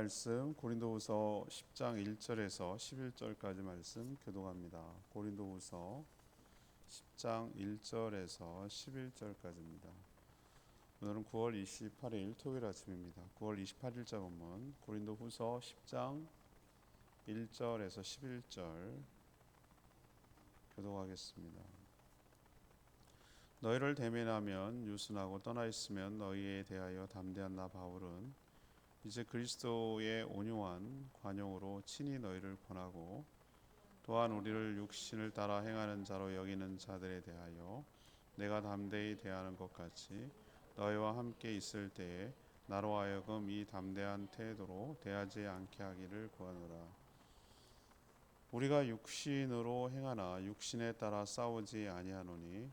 말씀 고린도후서 10장 1절에서 11절까지 말씀 교독합니다. 고린도후서 10장 1절에서 11절까지입니다. 오늘은 9월 28일 토요일 아침입니다. 9월 28일자 본문 고린도후서 10장 1절에서 11절 교독하겠습니다. 너희를 대면하면 유순하고 떠나 있으면 너희에 대하여 담대한 나 바울은 이제 그리스도의 온유한 관용으로 친히 너희를 권하고 또한 우리를 육신을 따라 행하는 자로 여기는 자들에 대하여 내가 담대히 대하는 것 같이 너희와 함께 있을 때에 나로 하여금 이 담대한 태도로 대하지 않게 하기를 구하노라. 우리가 육신으로 행하나 육신에 따라 싸우지 아니하노니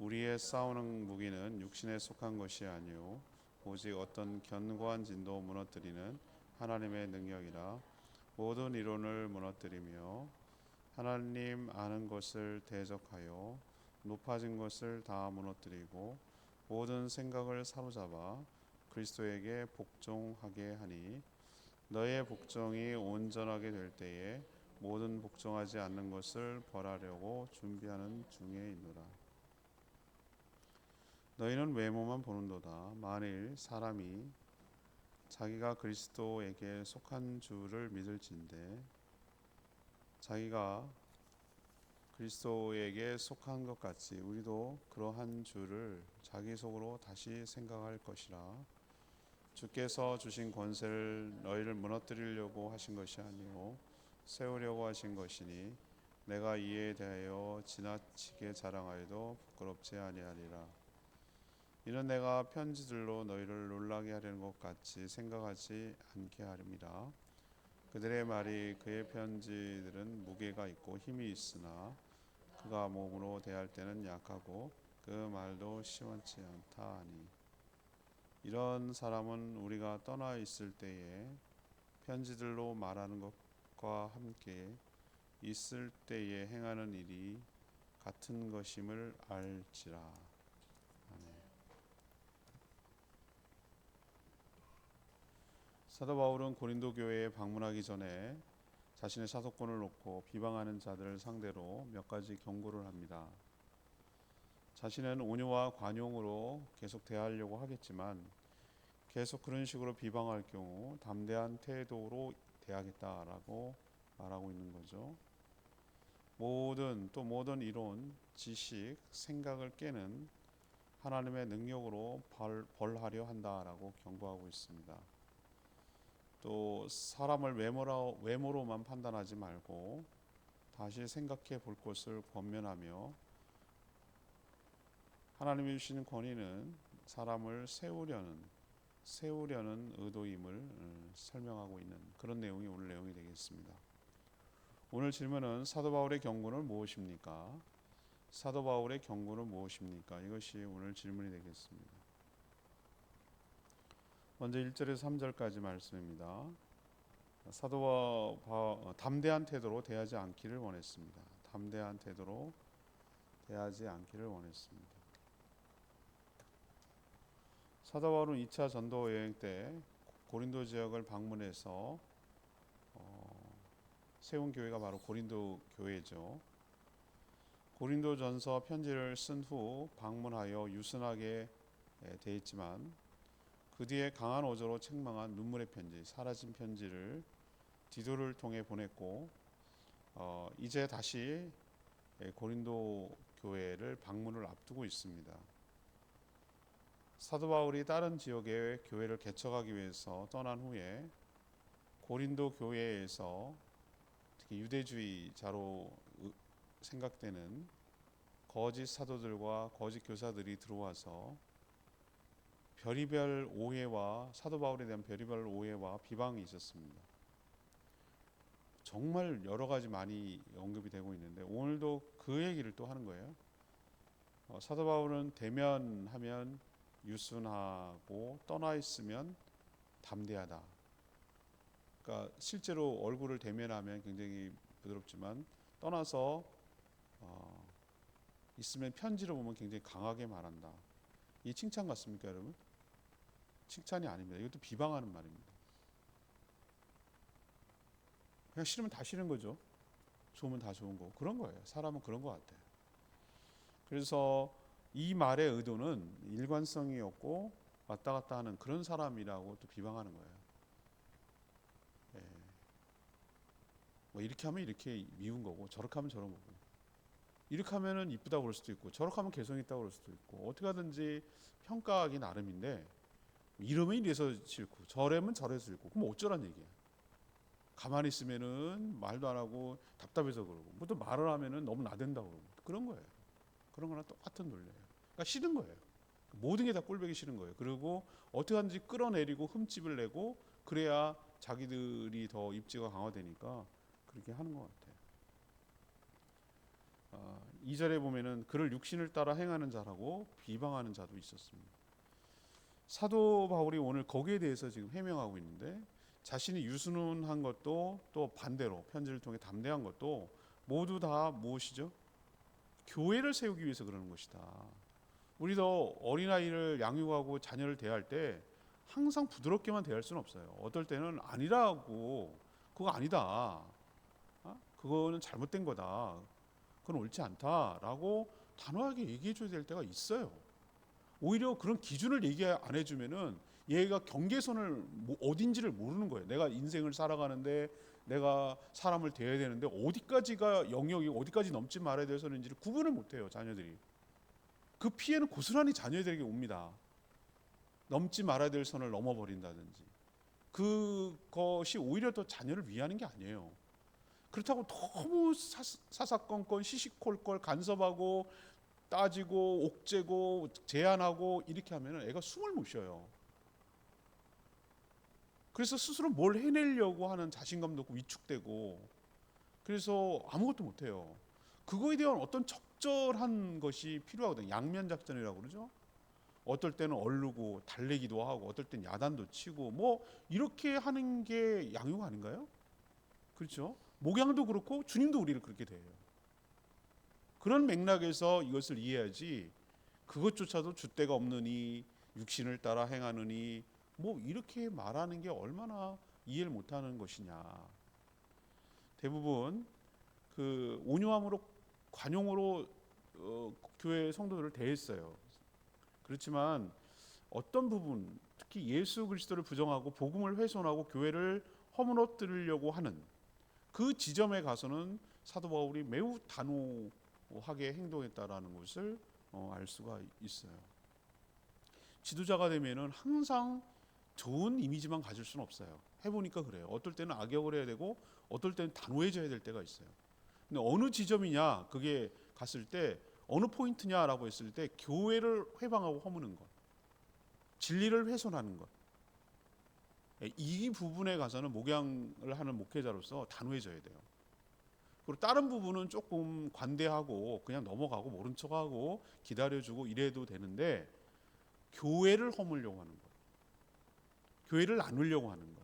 우리의 싸우는 무기는 육신에 속한 것이 아니요 오직 어떤 견고한 진도 무너뜨리는 하나님의 능력이라. 모든 이론을 무너뜨리며 하나님 아는 것을 대적하여 높아진 것을 다 무너뜨리고 모든 생각을 사로잡아 그리스도에게 복종하게 하니 너의 복종이 온전하게 될 때에 모든 복종하지 않는 것을 벌하려고 준비하는 중에 있노라. 너희는 외모만 보는도다. 만일 사람이 자기가 그리스도에게 속한 줄을 믿을진대 자기가 그리스도에게 속한 것 같이 우리도 그러한 줄을 자기 속으로 다시 생각할 것이라. 주께서 주신 권세를 너희를 무너뜨리려고 하신 것이 아니요 세우려고 하신 것이니 내가 이에 대하여 지나치게 자랑하여도 부끄럽지 아니하리라. 이는 내가 편지들로 너희를 놀라게 하려는 것 같이 생각하지 않게 하림이라. 그들의 말이 그의 편지들은 무게가 있고 힘이 있으나 그가 몸으로 대할 때는 약하고 그 말도 시원치 않다 하니 이런 사람은 우리가 떠나 있을 때에 편지들로 말하는 것과 함께 있을 때에 행하는 일이 같은 것임을 알지라. 아멘. 사도 바울은 고린도 교회에 방문하기 전에 자신의 사도권을 놓고 비방하는 자들을 상대로 몇 가지 경고를 합니다. 자신은 온유와 관용으로 계속 대하려고 하겠지만 계속 그런 식으로 비방할 경우 담대한 태도로 대하겠다라고 말하고 있는 거죠. 모든 이론, 지식, 생각을 깨는 하나님의 능력으로 벌하려 한다라고 경고하고 있습니다. 또 사람을 외모로만 판단하지 말고 다시 생각해 볼 것을 권면하며 하나님이 주시는 권위는 사람을 세우려는 의도임을 설명하고 있는 그런 내용이 오늘 내용이 되겠습니다. 오늘 질문은 사도 바울의 경고는 무엇입니까? 사도 바울의 경고는 무엇입니까? 이것이 오늘 질문이 되겠습니다. 먼저 1절에서 3절까지 말씀입니다. 사도와 담대한 태도로 대하지 않기를 원했습니다. 담대한 태도로 대하지 않기를 원했습니다. 사도 바울은 2차 전도 여행 때 고린도 지역을 방문해서 세운 교회가 바로 고린도 교회죠. 고린도전서 편지를 쓴 후 방문하여 유순하게 대했지만 그 뒤에 강한 어조로 책망한 눈물의 편지, 사라진 편지를 디도를 통해 보냈고 이제 다시 고린도 교회를 방문을 앞두고 있습니다. 사도 바울이 다른 지역의 교회를 개척하기 위해서 떠난 후에 고린도 교회에서 특히 유대주의자로 생각되는 거짓 사도들과 거짓 교사들이 들어와서 별의별 오해와 사도 바울에 대한 별의별 오해와 비방이 있었습니다. 정말 여러 가지 많이 언급이 되고 있는데 오늘도 그 얘기를 또 하는 거예요. 사도 바울은 대면하면 유순하고 떠나 있으면 담대하다. 그러니까 실제로 얼굴을 대면하면 굉장히 부드럽지만 떠나서 있으면 편지로 보면 굉장히 강하게 말한다. 이 칭찬 같습니까, 여러분? 칭찬이 아닙니다. 이것도 비방하는 말입니다. 그냥 싫으면 다 싫은 거죠. 좋으면 다 좋은 거고 그런 거예요. 사람은 그런 것 같아요. 그래서 이 말의 의도는 일관성이 없고 왔다 갔다 하는 그런 사람이라고 또 비방하는 거예요. 예. 뭐 이렇게 하면 이렇게 미운 거고 저렇게 하면 저런 거고 이렇게 하면은 이쁘다 그럴 수도 있고 저렇게 하면 개성 있다 그럴 수도 있고 어떻게 하든지 평가하기 나름인데 이러면 이래서 싫고 저래면 저래서 싫고 그럼 어쩌란 얘기야. 가만히 있으면은 말도 안 하고 답답해서 그러고 뭐 또 말을 하면은 너무 나댄다고 그러고 그런 거예요. 그런 거랑 똑같은 논리예요. 그러니까 싫은 거예요. 모든 게 다 꼴보기 싫은 거예요. 그리고 어떻게 하든지 끌어내리고 흠집을 내고 그래야 자기들이 더 입지가 강화되니까 그렇게 하는 것 같아요. 2절에 보면은 그를 육신을 따라 행하는 자라고 비방하는 자도 있었습니다. 사도 바울이 오늘 거기에 대해서 지금 해명하고 있는데 자신이 유순한 것도 또 반대로 편지를 통해 담대한 것도 모두 다 무엇이죠? 교회를 세우기 위해서 그러는 것이다. 우리도 어린아이를 양육하고 자녀를 대할 때 항상 부드럽게만 대할 수는 없어요. 어떨 때는 아니라고 그거 아니다. 그거는 잘못된 거다. 그건 옳지 않다라고 단호하게 얘기해 줘야 될 때가 있어요. 오히려 그런 기준을 얘기 안 해주면은 얘가 경계선을 어딘지를 모르는 거예요. 내가 인생을 살아가는데 내가 사람을 대해야 되는데 어디까지가 영역이 어디까지 넘지 말아야 될 선인지를 구분을 못해요. 자녀들이. 그 피해는 고스란히 자녀들에게 옵니다. 넘지 말아야 될 선을 넘어버린다든지 그것이 오히려 더 자녀를 위하는 게 아니에요. 그렇다고 너무 사사건건 시시콜콜 간섭하고 따지고 옥죄고 제한하고 이렇게 하면 애가 숨을 못 쉬어요. 그래서 스스로 뭘 해내려고 하는 자신감도 없고 위축되고 그래서 아무것도 못해요. 그거에 대한 어떤 적절한 것이 필요하거든요. 양면작전이라고 그러죠. 어떨 때는 얼르고 달래기도 하고 어떨 때는 야단도 치고 뭐 이렇게 하는 게 양육 아닌가요? 그렇죠. 목양도 그렇고 주님도 우리를 그렇게 대해요. 그런 맥락에서 이것을 이해하지 그것조차도 줏대가 없느니 육신을 따라 행하느니 뭐 이렇게 말하는 게 얼마나 이해를 못하는 것이냐. 대부분 그 온유함으로 관용으로 교회 성도들을 대했어요. 그렇지만 어떤 부분 특히 예수 그리스도를 부정하고 복음을 훼손하고 교회를 허물어뜨리려고 하는 그 지점에 가서는 사도 바울이 매우 단호하게 행동했다라는 것을 알 수가 있어요. 지도자가 되면은 항상 좋은 이미지만 가질 수는 없어요. 해보니까 그래요. 어떨 때는 악역을 해야 되고 어떨 때는 단호해져야 될 때가 있어요. 근데 어느 지점이냐 그게 갔을 때 어느 포인트냐라고 했을 때 교회를 회방하고 허무는 것, 진리를 훼손하는 것, 이 부분에 가서는 목양을 하는 목회자로서 단호해져야 돼요. 그리고 다른 부분은 조금 관대하고 그냥 넘어가고 모른 척하고 기다려주고 이래도 되는데 교회를 허물려고 하는 것, 교회를 나누려고 하는 것,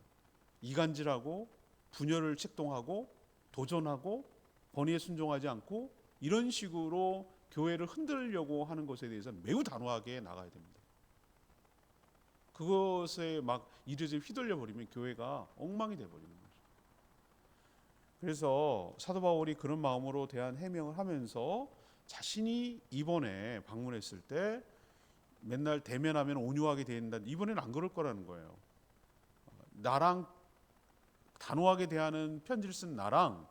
이간질하고 분열을 책동하고 도전하고 권위에 순종하지 않고 이런 식으로 교회를 흔들려고 하는 것에 대해서 매우 단호하게 나가야 됩니다. 그것에 막 이리저리 휘둘려 버리면 교회가 엉망이 돼 버리는 거죠. 그래서 사도 바울이 그런 마음으로 대한 해명을 하면서 자신이 이번에 방문했을 때 맨날 대면하면 온유하게 대한다. 이번에는 안 그럴 거라는 거예요. 나랑 단호하게 대하는 편지를 쓴 나랑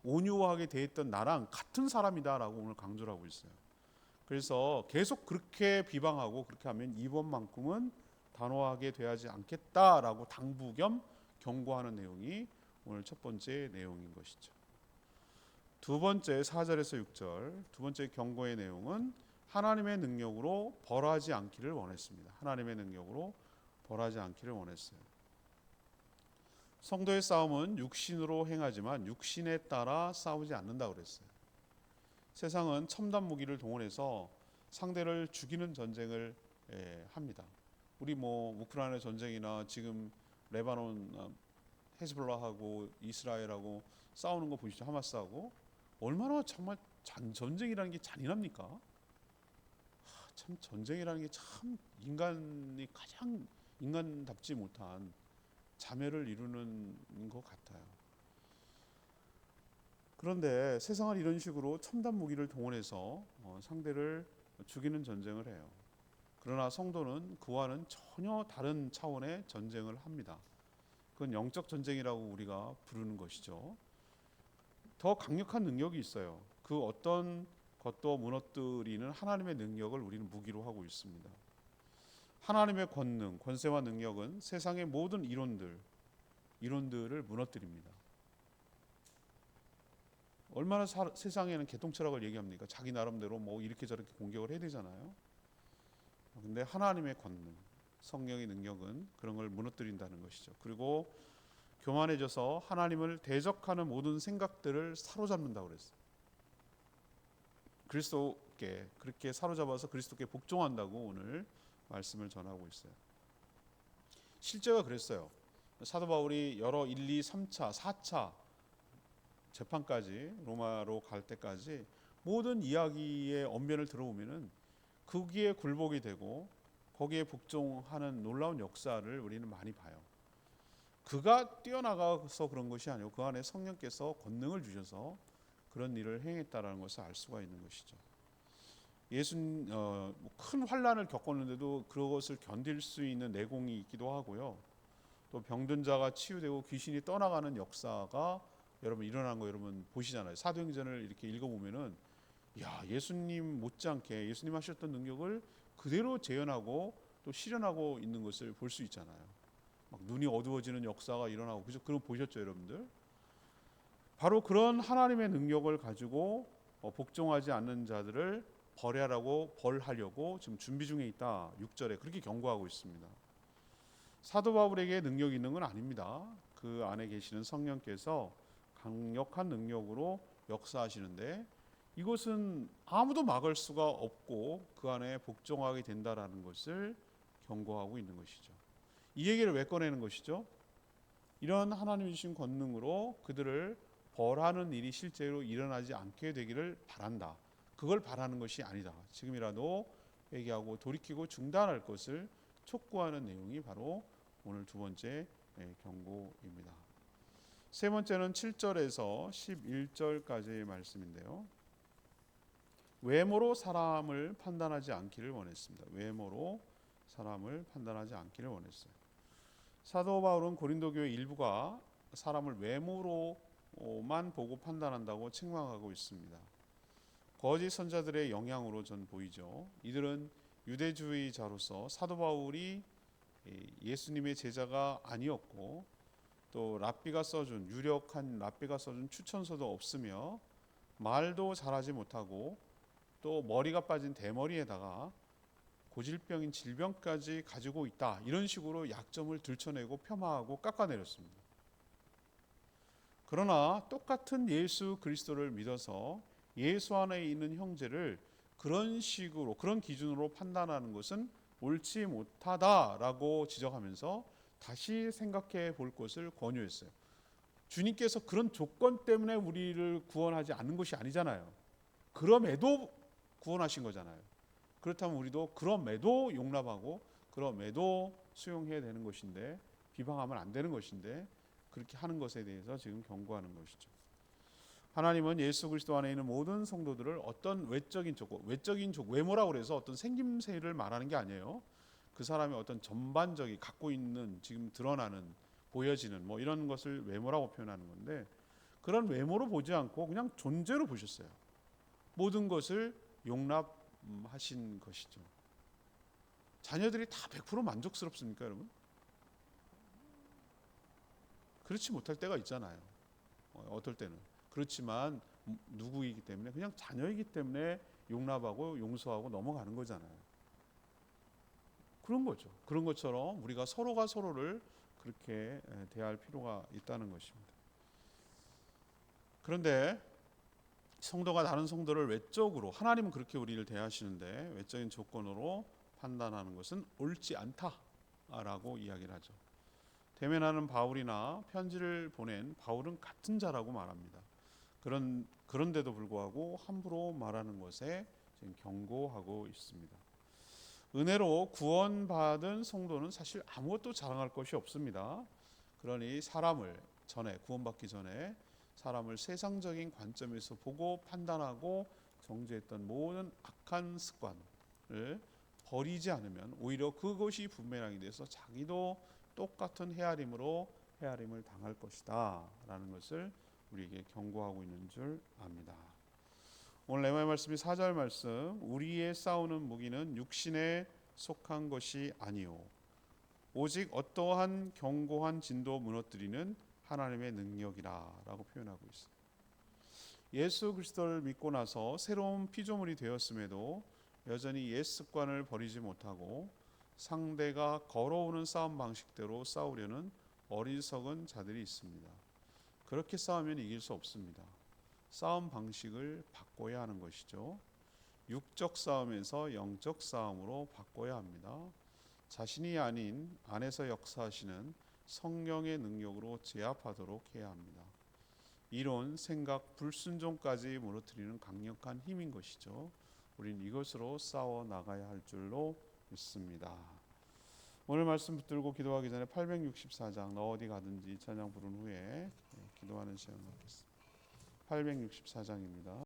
온유하게 대했던 나랑 같은 사람이다라고 오늘 강조를 하고 있어요. 그래서 계속 그렇게 비방하고 그렇게 하면 이번만큼은 단호하게 대하지 않겠다라고 당부 겸 경고하는 내용이 오늘 첫 번째 내용인 것이죠. 두 번째 4절에서 6절 두 번째 경고의 내용은 하나님의 능력으로 벌하지 않기를 원했습니다. 하나님의 능력으로 벌하지 않기를 원했어요. 성도의 싸움은 육신으로 행하지만 육신에 따라 싸우지 않는다고 그랬어요. 세상은 첨단 무기를 동원해서 상대를 죽이는 전쟁을 합니다. 우리 뭐 우크라이나 전쟁이나 지금 레바논 헤즈볼라하고 이스라엘하고 싸우는 거 보시죠. 하마스하고 얼마나 정말 전쟁이라는 게 잔인합니까? 참 전쟁이라는 게 참 인간이 가장 인간답지 못한 자멸을 이루는 것 같아요. 그런데 세상은 이런 식으로 첨단 무기를 동원해서 상대를 죽이는 전쟁을 해요. 그러나 성도는 그와는 전혀 다른 차원의 전쟁을 합니다. 그건 영적 전쟁이라고 우리가 부르는 것이죠. 더 강력한 능력이 있어요. 그 어떤 것도 무너뜨리는 하나님의 능력을 우리는 무기로 하고 있습니다. 하나님의 권능, 권세와 능력은 세상의 모든 이론들을 무너뜨립니다. 얼마나 세상에는 개통철학을 얘기합니까? 자기 나름대로 뭐 이렇게 저렇게 공격을 해야 되잖아요. 근데 하나님의 권능, 성령의 능력은 그런 걸 무너뜨린다는 것이죠. 그리고 교만해져서 하나님을 대적하는 모든 생각들을 사로잡는다고 그랬어요. 그리스도께 그렇게 사로잡아서 그리스도께 복종한다고 오늘 말씀을 전하고 있어요. 실제가 그랬어요. 사도 바울이 여러 1, 2, 3차, 4차 재판까지 로마로 갈 때까지 모든 이야기의 언변을 들어보면은 거기에 굴복이 되고 거기에 복종하는 놀라운 역사를 우리는 많이 봐요. 그가 뛰어나가서 그런 것이 아니고 그 안에 성령께서 권능을 주셔서 그런 일을 행했다라는 것을 알 수가 있는 것이죠. 큰 환난을 겪었는데도 그것을 견딜 수 있는 내공이 있기도 하고요. 또 병든 자가 치유되고 귀신이 떠나가는 역사가 여러분 일어난 거 여러분 보시잖아요. 사도행전을 이렇게 읽어보면은 야, 예수님 못지않게 예수님 하셨던 능력을 그대로 재현하고 또 실현하고 있는 것을 볼 수 있잖아요. 막 눈이 어두워지는 역사가 일어나고 그런 거 보셨죠, 여러분들? 바로 그런 하나님의 능력을 가지고 복종하지 않는 자들을 벌하려고 지금 준비 중에 있다. 6절에 그렇게 경고하고 있습니다. 사도 바울에게 능력이 있는 건 아닙니다. 그 안에 계시는 성령께서 강력한 능력으로 역사하시는데 이것은 아무도 막을 수가 없고 그 안에 복종하게 된다라는 것을 경고하고 있는 것이죠. 이 얘기를 왜 꺼내는 것이죠? 이런 하나님 주신 권능으로 그들을 벌하는 일이 실제로 일어나지 않게 되기를 바란다. 그걸 바라는 것이 아니다. 지금이라도 회개하고 돌이키고 중단할 것을 촉구하는 내용이 바로 오늘 두 번째 경고입니다. 세 번째는 7절에서 11절까지의 말씀인데요. 외모로 사람을 판단하지 않기를 원했습니다. 외모로 사람을 판단하지 않기를 원했어요. 사도 바울은 고린도 교회 일부가 사람을 외모로만 보고 판단한다고 책망하고 있습니다. 거짓 선자들의 영향으로 전 보이죠. 이들은 유대주의자로서 사도 바울이 예수님의 제자가 아니었고 또 유력한 랍비가 써준 추천서도 없으며 말도 잘하지 못하고 또 머리가 빠진 대머리에다가 고질병인 질병까지 가지고 있다. 이런 식으로 약점을 들춰내고 폄하하고 깎아내렸습니다. 그러나 똑같은 예수 그리스도를 믿어서 예수 안에 있는 형제를 그런 식으로 그런 기준으로 판단하는 것은 옳지 못하다라고 지적하면서 다시 생각해 볼 것을 권유했어요. 주님께서 그런 조건 때문에 우리를 구원하지 않는 것이 아니잖아요. 그럼에도 구원하신 거잖아요. 그렇다면 우리도 그럼에도 용납하고 그럼에도 수용해야 되는 것인데 비방하면 안 되는 것인데 그렇게 하는 것에 대해서 지금 경고하는 것이죠. 하나님은 예수 그리스도 안에 있는 모든 성도들을 어떤 외모라고 그래서 어떤 생김새를 말하는 게 아니에요. 그 사람의 어떤 전반적인 갖고 있는 지금 드러나는 보여지는 뭐 이런 것을 외모라고 표현하는 건데 그런 외모로 보지 않고 그냥 존재로 보셨어요. 모든 것을 용납하신 것이죠. 자녀들이 다 100% 만족스럽습니까, 여러분? 그렇지 못할 때가 있잖아요. 어떨 때는. 그렇지만 누구이기 때문에 그냥 자녀이기 때문에 용납하고 용서하고 넘어가는 거잖아요. 그런 거죠. 그런 것처럼 우리가 서로가 서로를 그렇게 대할 필요가 있다는 것입니다. 그런데 성도가 다른 성도를 외적으로 하나님은 그렇게 우리를 대하시는데 외적인 조건으로 판단하는 것은 옳지 않다라고 이야기를 하죠. 대면하는 바울이나 편지를 보낸 바울은 같은 자라고 말합니다. 그런데도 불구하고 함부로 말하는 것에 지금 경고하고 있습니다. 은혜로 구원받은 성도는 사실 아무것도 자랑할 것이 없습니다. 그러니 구원받기 전에 사람을 세상적인 관점에서 보고 판단하고 정죄했던 모든 악한 습관을 버리지 않으면 오히려 그것이 부메랑이 돼서 자기도 똑같은 헤아림을 당할 것이다 라는 것을 우리에게 경고하고 있는 줄 압니다. 오늘 레마의 말씀이 4절 말씀, 우리의 싸우는 무기는 육신에 속한 것이 아니요 오직 어떠한 견고한 진도 무너뜨리는 하나님의 능력이라 라고 표현하고 있습니다. 예수 그리스도를 믿고 나서 새로운 피조물이 되었음에도 여전히 옛 습관을 버리지 못하고 상대가 걸어오는 싸움 방식대로 싸우려는 어리석은 자들이 있습니다. 그렇게 싸우면 이길 수 없습니다. 싸움 방식을 바꿔야 하는 것이죠. 육적 싸움에서 영적 싸움으로 바꿔야 합니다. 자신이 아닌 안에서 역사하시는 성령의 능력으로 제압하도록 해야 합니다. 이론, 생각, 불순종까지 무너뜨리는 강력한 힘인 것이죠. 우린 이것으로 싸워 나가야 할 줄로 믿습니다. 오늘 말씀 붙들고 기도하기 전에 864장 너 어디 가든지 찬양 부른 후에 기도하는 시간 갖겠습니다. 864장입니다.